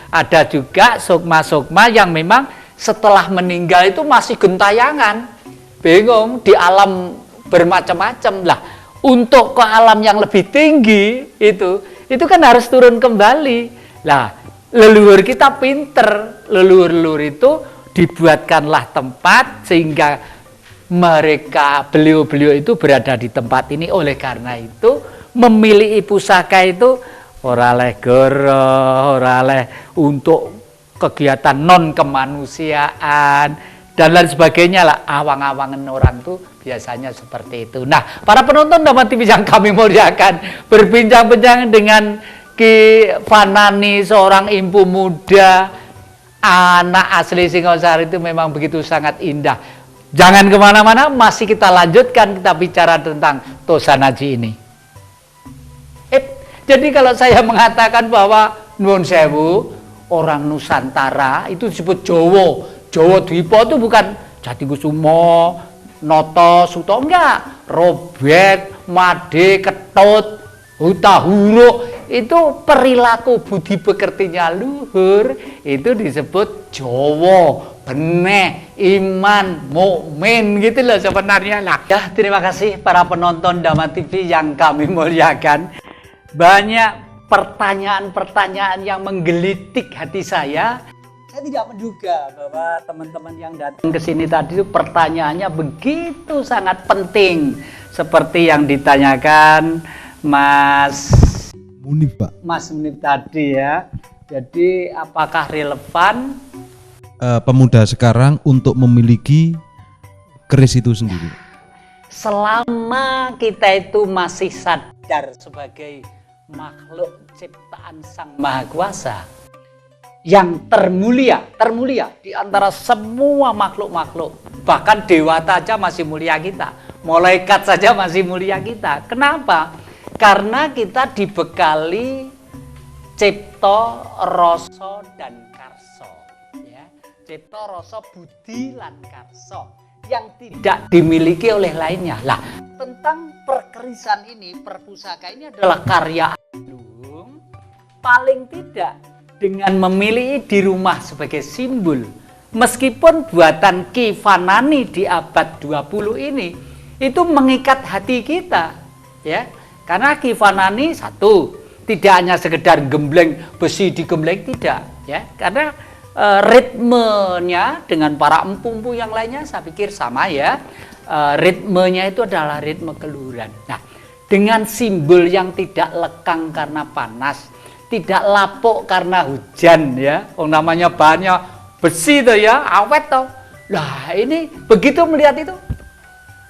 ada juga sukma-sukma yang memang setelah meninggal itu masih gentayangan, bingung, di alam bermacam-macam lah. Untuk ke alam yang lebih tinggi itu kan harus turun kembali. Lah, leluhur kita pinter, leluhur itu dibuatkanlah tempat sehingga mereka, beliau-beliau itu berada di tempat ini. Oleh karena itu, memilih pusaka itu ora oleh goro, ora oleh untuk kegiatan non kemanusiaan dan lain sebagainya lah. Awang-awangan orang tuh biasanya seperti itu. Nah, para penonton Dhamma TV yang kami muliakan, berbincang-bincang dengan Ki Fanani, seorang impu muda, anak asli Singosari, itu memang begitu sangat indah. Jangan kemana-mana, masih kita lanjutkan, kita bicara tentang Tosanaji ini. Jadi kalau saya mengatakan bahwa Nuwun Sewu, orang Nusantara itu disebut Jowo. Jowo Dwipo itu bukan Jatikusumo, Noto, Suto, enggak. Robet, Made, Ketut, Hutahuro, itu perilaku budi pekertinya luhur, itu disebut Jowo, beneh, iman, mukmin, gitu loh sebenarnya lah. Ya, terima kasih para penonton Dhamma TV yang kami muliakan. Banyak pertanyaan-pertanyaan yang menggelitik hati saya. Saya tidak menduga bahwa teman-teman yang datang ke sini tadi itu pertanyaannya begitu sangat penting, seperti yang ditanyakan Mas Munif, Pak. Mas Munif tadi ya. Jadi apakah relevan pemuda sekarang untuk memiliki keris itu sendiri? Selama kita itu masih sadar sebagai makhluk ciptaan Sang Maha Kuasa yang termulia di antara semua makhluk-makhluk, bahkan dewata saja masih mulia kita, malaikat saja masih mulia kita. Kenapa? Karena kita dibekali cipta, rasa, dan karso, ya. Cipta, rasa, budi, lan karso yang tidak dimiliki oleh lainnya. Lah, tentang perkerisan ini, perpusaka ini adalah karya Agung, paling tidak dengan memilih di rumah sebagai simbol, meskipun buatan Ki Vanani di abad 20 ini itu mengikat hati kita, ya. Karena Ki Vanani satu, tidak hanya sekedar gembleng besi digembleng, tidak, ya. Karena ritmenya dengan para empu-empu yang lainnya saya pikir sama, ya. Ritmenya itu adalah ritme keluhuran. Nah, dengan simbol yang tidak lekang karena panas, tidak lapuk karena hujan, ya. Namanya bahannya besi tuh, ya, awet tuh. Nah, ini begitu melihat itu,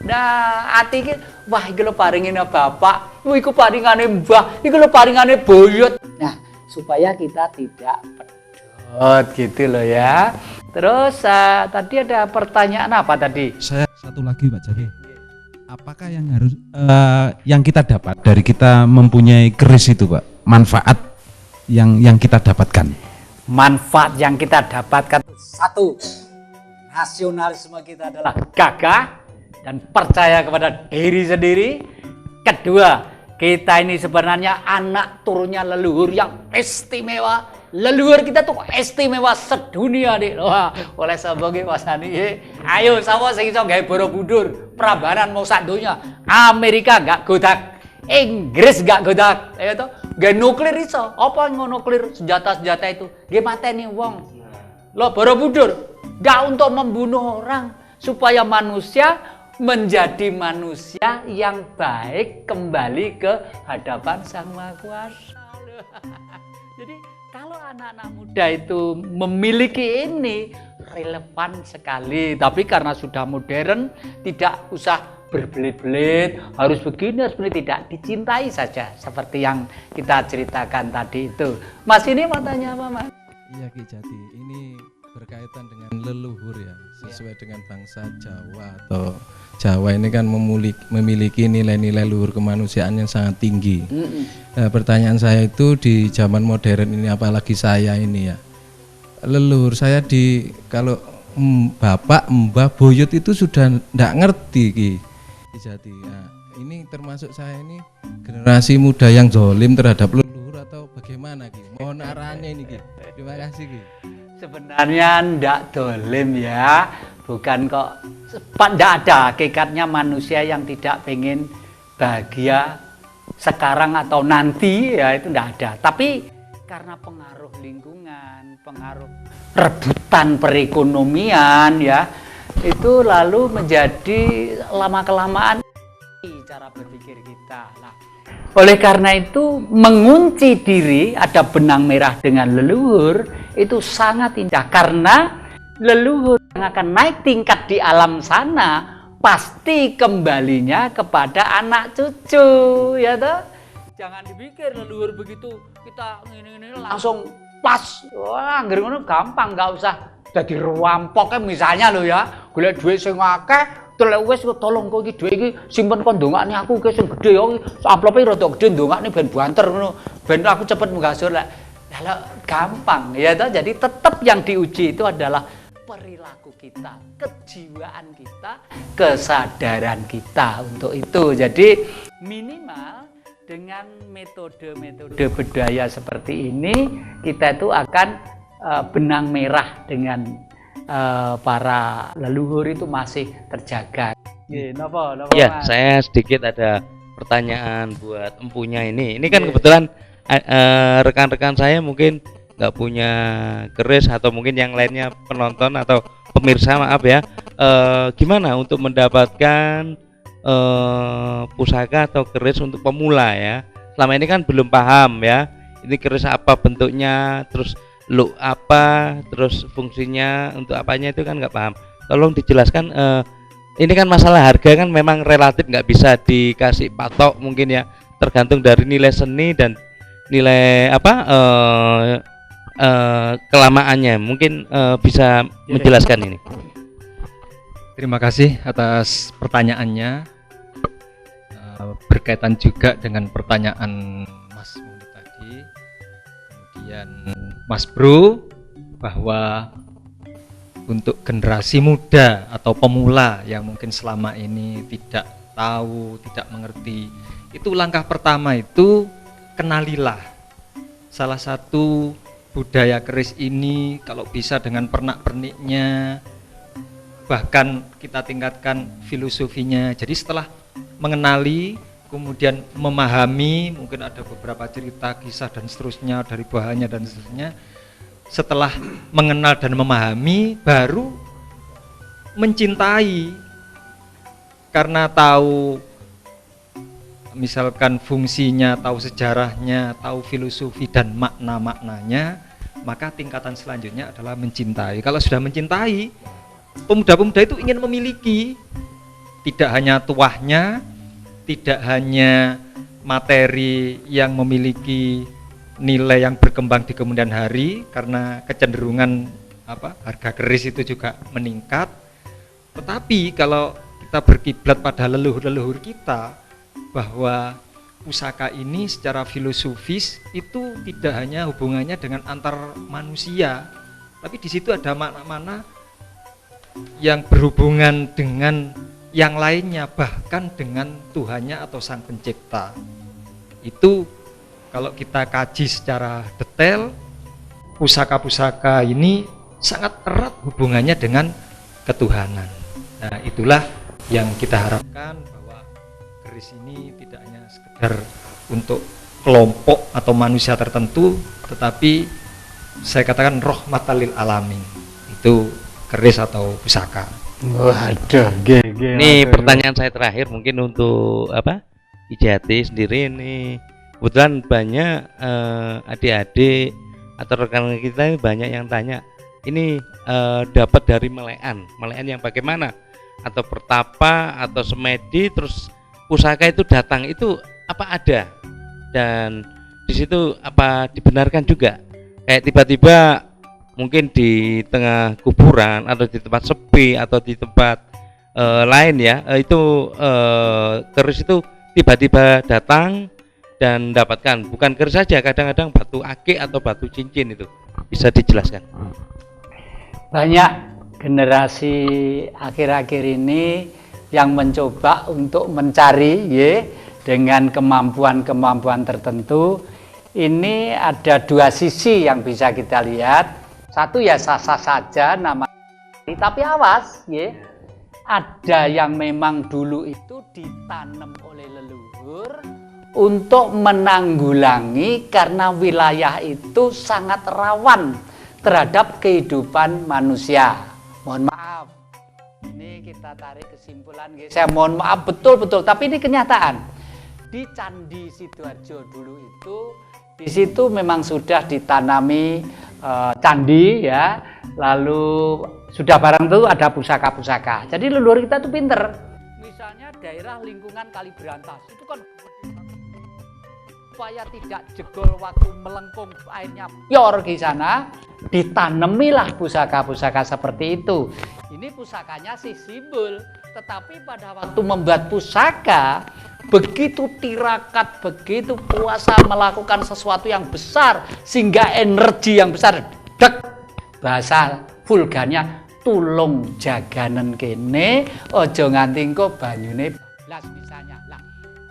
nah hati ki, wah iki lho paringane bapak, iku paringane mbah, iku lho paringane boyot. Nah, supaya kita tidak pedot gitu loh, ya. Terus tadi ada pertanyaan apa tadi? Saya satu lagi Pak Jaki. Apakah yang harus yang kita dapat dari kita mempunyai keris itu Pak? Manfaat yang kita dapatkan. Manfaat yang kita dapatkan satu, nasionalisme kita adalah gagah dan percaya kepada diri sendiri. Kedua, kita ini sebenarnya anak turunnya leluhur yang istimewa. Leluhur kita tuh istimewa sedunia nih. Wah, oleh sebab Mas Hani, ayo sapa sing iso gawe Borobudur, Prambanan mau sak donya. Amerika enggak godak, Inggris enggak godak, ya toh. Gawe nuklir iso. Apa ngono nuklir senjata-senjata itu? Nggih mateni wong. Loh, Borobudur enggak untuk membunuh orang, supaya manusia menjadi manusia yang baik kembali ke hadapan Sang Maha Kuasa. Jadi kalau anak-anak muda itu memiliki ini relevan sekali, tapi karena sudah modern tidak usah berbelit-belit, harus begini, harus begini, tidak, dicintai saja seperti yang kita ceritakan tadi itu. Mas ini mau tanya apa, Mas? Iya Ki Jati, ini berkaitan dengan leluhur ya, sesuai dengan bangsa Jawa atau Jawa ini kan memiliki nilai-nilai luhur kemanusiaan yang sangat tinggi. Nah, pertanyaan saya itu di zaman modern ini, apalagi saya ini ya, leluhur saya kalau bapak, mbah, boyot itu sudah ndak ngerti Ki Jati. Nah, ini termasuk saya ini generasi muda yang zalim terhadap leluhur atau bagaimana Ki? Mohon arahannya ini Ki. Terima kasih Ki. Sebenarnya ndak dolim ya, bukan kok, ndak ada hakikatnya manusia yang tidak pengen bahagia sekarang atau nanti, ya itu ndak ada. Tapi karena pengaruh lingkungan, pengaruh rebutan perekonomian, ya itu lalu menjadi lama-kelamaan cara berpikir kita. Nah, oleh karena itu mengunci diri, ada benang merah dengan leluhur itu sangat indah, karena leluhur yang akan naik tingkat di alam sana pasti kembalinya kepada anak cucu, ya toh. Jangan dipikir leluhur begitu kita ini langsung pas, wah ngger ngono gampang, nggak usah jadi ruampoknya misalnya lo ya, golek duit sing akeh. Telek wis tolong kok iki dhuwit iki simpen kon ndongakne aku ki sing gedhe yo, amplope rada gedhe ndongakne ben banter ngono. Ben aku cepet munggah surga. Lah gampang ya toh. Jadi tetap yang diuji itu adalah perilaku kita, kejiwaan kita, kesadaran kita untuk itu. Jadi minimal dengan metode-metode budaya seperti ini kita itu akan benang merah dengan para leluhur itu masih terjaga. Ya, saya sedikit ada pertanyaan buat empunya ini. Ini kan kebetulan rekan-rekan saya mungkin nggak punya keris, atau mungkin yang lainnya penonton atau pemirsa, maaf ya. Gimana untuk mendapatkan pusaka atau keris untuk pemula ya? Selama ini kan belum paham ya. Ini keris apa bentuknya, terus look apa, terus fungsinya untuk apanya itu kan nggak paham. Tolong dijelaskan. Ini kan masalah harga kan memang relatif, nggak bisa dikasih patok mungkin ya, tergantung dari nilai seni dan nilai kelamaannya. Mungkin bisa menjelaskan ini. Terima kasih atas pertanyaannya. Berkaitan juga dengan pertanyaan Mas Muni tadi, kemudian Mas Bro, bahwa untuk generasi muda atau pemula yang mungkin selama ini tidak tahu, tidak mengerti, itu langkah pertama itu kenalilah salah satu budaya keris ini kalau bisa dengan pernak-perniknya, bahkan kita tingkatkan filosofinya. Jadi setelah mengenali, kemudian memahami, mungkin ada beberapa cerita, kisah dan seterusnya dari bahannya dan seterusnya. Setelah mengenal dan memahami, baru mencintai, karena tahu misalkan fungsinya, tahu sejarahnya, tahu filosofi dan makna-maknanya, maka tingkatan selanjutnya adalah mencintai. Kalau sudah mencintai, pemuda-pemuda itu ingin memiliki, tidak hanya tuahnya, tidak hanya materi yang memiliki nilai yang berkembang di kemudian hari, karena kecenderungan harga keris itu juga meningkat. Tetapi kalau kita berkiblat pada leluhur-leluhur kita, bahwa pusaka ini secara filosofis itu tidak hanya hubungannya dengan antar manusia, tapi di situ ada makna-makna yang berhubungan dengan yang lainnya, bahkan dengan Tuhannya atau Sang Pencipta. Itu kalau kita kaji secara detail, pusaka-pusaka ini sangat erat hubungannya dengan ketuhanan. Nah, itulah yang kita harapkan, bahwa keris ini tidak hanya sekedar untuk kelompok atau manusia tertentu, tetapi saya katakan rahmatan lil alamin. Itu keris atau pusaka. Waduh, Ini pertanyaan saya terakhir mungkin untuk Ijati sendiri ini. Kebetulan banyak adik-adik atau rekan kita ini banyak yang tanya, ini dapat dari melean yang bagaimana? Atau pertapa atau semedi, terus pusaka itu datang, itu apa ada? Dan di situ apa dibenarkan juga? Kayak tiba-tiba mungkin di tengah kuburan atau di tempat sepi atau di tempat lain ya, itu keris itu tiba-tiba datang dan dapatkan. Bukan keris saja, kadang-kadang batu akik atau batu cincin, itu bisa dijelaskan? Banyak generasi akhir-akhir ini yang mencoba untuk mencari dengan kemampuan-kemampuan tertentu. Ini ada dua sisi yang bisa kita lihat. Satu ya sah-sah saja nama, tapi awas ada yang memang dulu itu ditanam oleh leluhur untuk menanggulangi, karena wilayah itu sangat rawan terhadap kehidupan manusia. Mohon maaf, ini kita tarik kesimpulan, saya mohon maaf betul-betul, tapi ini kenyataan. Di Candi Sidoarjo dulu itu, di situ memang sudah ditanami candi ya, lalu sudah barang itu ada pusaka-pusaka. Jadi leluhur kita tuh pinter. Misalnya daerah lingkungan Kali Berantas itu kan supaya tidak jebol waktu melengkung airnya pior di sana, ditanamilah pusaka-pusaka seperti itu. Ini pusakanya sih simbol, tetapi pada waktu membuat pusaka, begitu tirakat, begitu puasa melakukan sesuatu yang besar, sehingga energi yang besar, bahasa vulgarnya, tulung jaganen kene, ojo nganti engko banyune blas misalnya. Lah,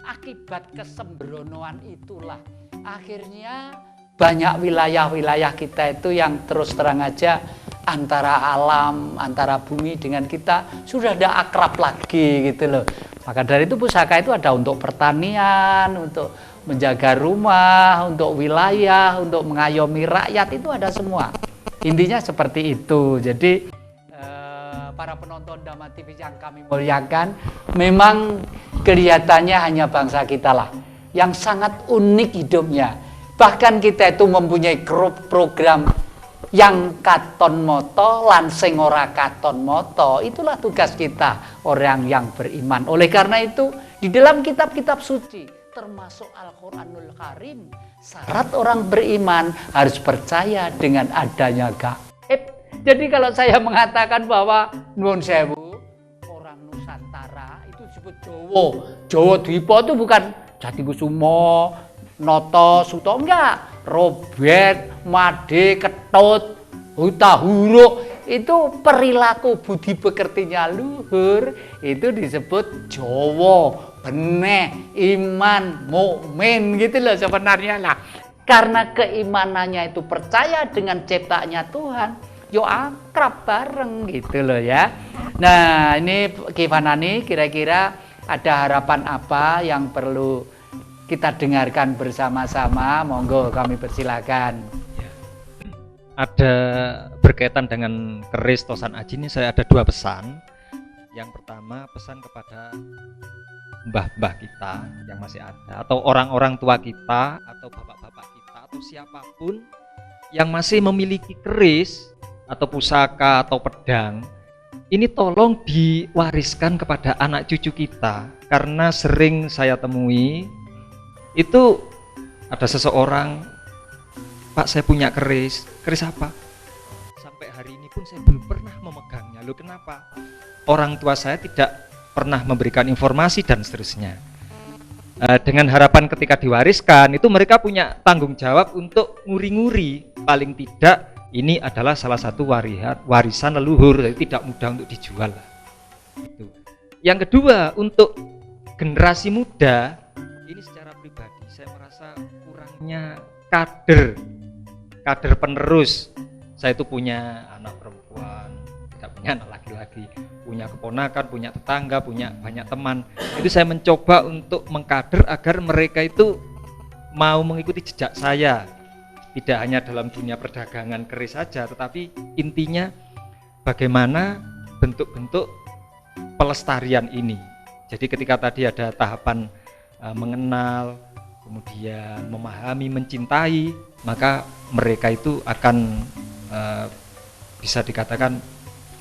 akibat kesembronoan itulah akhirnya banyak wilayah-wilayah kita itu yang terus terang aja antara alam, antara bumi dengan kita sudah ada akrab lagi gitu loh. Maka dari itu pusaka itu ada untuk pertanian, untuk menjaga rumah, untuk wilayah, untuk mengayomi rakyat, itu ada semua. Intinya seperti itu. Jadi para penonton Dhamma TV yang kami muliakan, memang kelihatannya hanya bangsa kita lah yang sangat unik hidupnya. Bahkan kita itu mempunyai grup program yang katon moto, lansing ora katon moto. Itulah tugas kita, orang yang beriman. Oleh karena itu, di dalam kitab-kitab suci, termasuk Al-Quranul Karim, syarat orang beriman harus percaya dengan adanya gaib. Jadi kalau saya mengatakan bahwa nuwun sewu, orang Nusantara itu disebut Jawa. Jawa Dwipa itu bukan Jatikusumo, Noto, Suto, enggak. Robert, Made, Ketut, Huta Huruk, itu perilaku budi pekertinya luhur, itu disebut Jawa, beneh, iman, mukmin gitu loh sebenarnya lah. karena keimanannya itu percaya dengan ciptaannya Tuhan, yo akrab bareng gitu loh ya. Nah ini Ki Fanani, kira-kira ada harapan apa yang perlu kita dengarkan bersama-sama? Monggo kami persilakan. Ada berkaitan dengan keris Tosan Aji ini saya ada 2 pesan. Yang pertama, pesan kepada mbah-mbah kita yang masih ada, atau orang-orang tua kita, atau bapak-bapak kita, atau siapapun yang masih memiliki keris atau pusaka atau pedang, ini tolong diwariskan kepada anak cucu kita. Karena sering saya temui itu ada seseorang, Pak saya punya keris apa? Sampai hari ini pun saya belum pernah memegangnya. Loh kenapa? Orang tua saya tidak pernah memberikan informasi dan seterusnya. Dengan harapan ketika diwariskan itu mereka punya tanggung jawab untuk nguri-nguri, paling tidak ini adalah salah satu warisan leluhur, jadi tidak mudah untuk dijual. Yang kedua, untuk generasi muda ini secara pribadi saya merasa kurangnya kader penerus. Saya itu punya anak perempuan, tidak punya anak laki-laki, punya keponakan, punya tetangga, punya banyak teman. Itu saya mencoba untuk mengkader agar mereka itu mau mengikuti jejak saya. Tidak hanya dalam dunia perdagangan keris saja, tetapi intinya bagaimana bentuk-bentuk pelestarian ini. Jadi ketika tadi ada tahapan mengenal, kemudian memahami, mencintai, maka mereka itu akan bisa dikatakan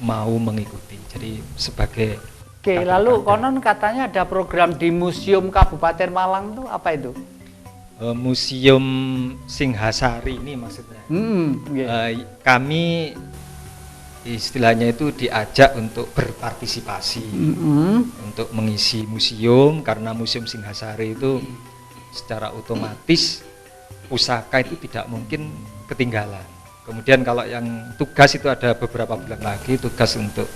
mau mengikuti. Jadi sebagai Oke, lalu konon katanya ada program di Museum Kabupaten Malang tuh apa itu? Museum Singhasari ini maksudnya. Kami istilahnya itu diajak untuk berpartisipasi, untuk mengisi museum, karena Museum Singhasari itu secara otomatis pusaka itu tidak mungkin ketinggalan. Kemudian kalau yang tugas itu ada beberapa bulan lagi, tugas untuk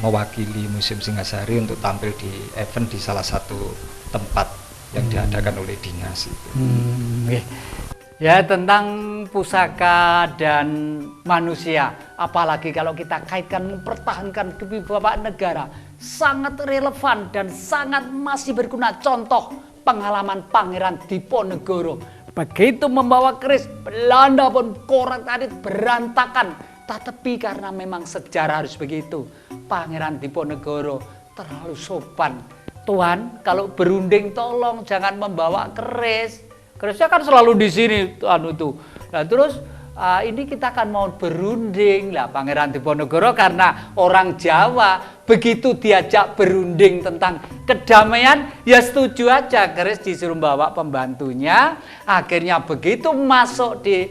mewakili Museum Singhasari untuk tampil di event di salah satu tempat yang diadakan oleh dinas itu. Ya, tentang pusaka dan manusia, apalagi kalau kita kaitkan mempertahankan kewibawahan negara, sangat relevan dan sangat masih berguna. Contoh pengalaman Pangeran Diponegoro, begitu membawa keris, Belanda pun korak-arit berantakan. Tetapi karena memang sejarah harus begitu, Pangeran Diponegoro terlalu sopan. Tuhan, kalau berunding tolong jangan membawa keris. Kerisnya kan selalu di sini tuh. Nah terus ini kita akan mau berunding lah. Pangeran Diponegoro karena orang Jawa, begitu diajak berunding tentang kedamaian, ya setuju aja. Keris disuruh bawa pembantunya. Akhirnya begitu masuk di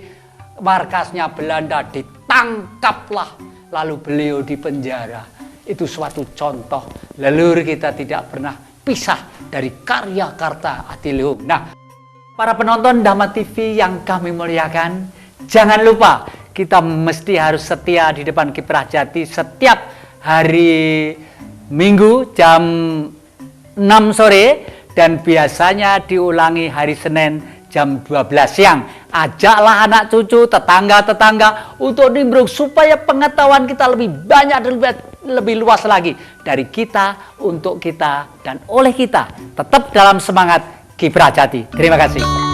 markasnya Belanda, ditangkaplah. Lalu beliau dipenjara. Itu suatu contoh leluhur kita tidak pernah pisah dari karya Karta Adiluhung. Nah, para penonton Dhamma TV yang kami muliakan, jangan lupa kita mesti harus setia di depan Kiprah Jati setiap hari Minggu jam 6 sore dan biasanya diulangi hari Senin jam 12 siang. Ajaklah anak cucu, tetangga-tetangga untuk nimbrung supaya pengetahuan kita lebih banyak dan lebih luas lagi dari kita, untuk kita, dan oleh kita. Tetap dalam semangat Kiprah Jati. Terima kasih.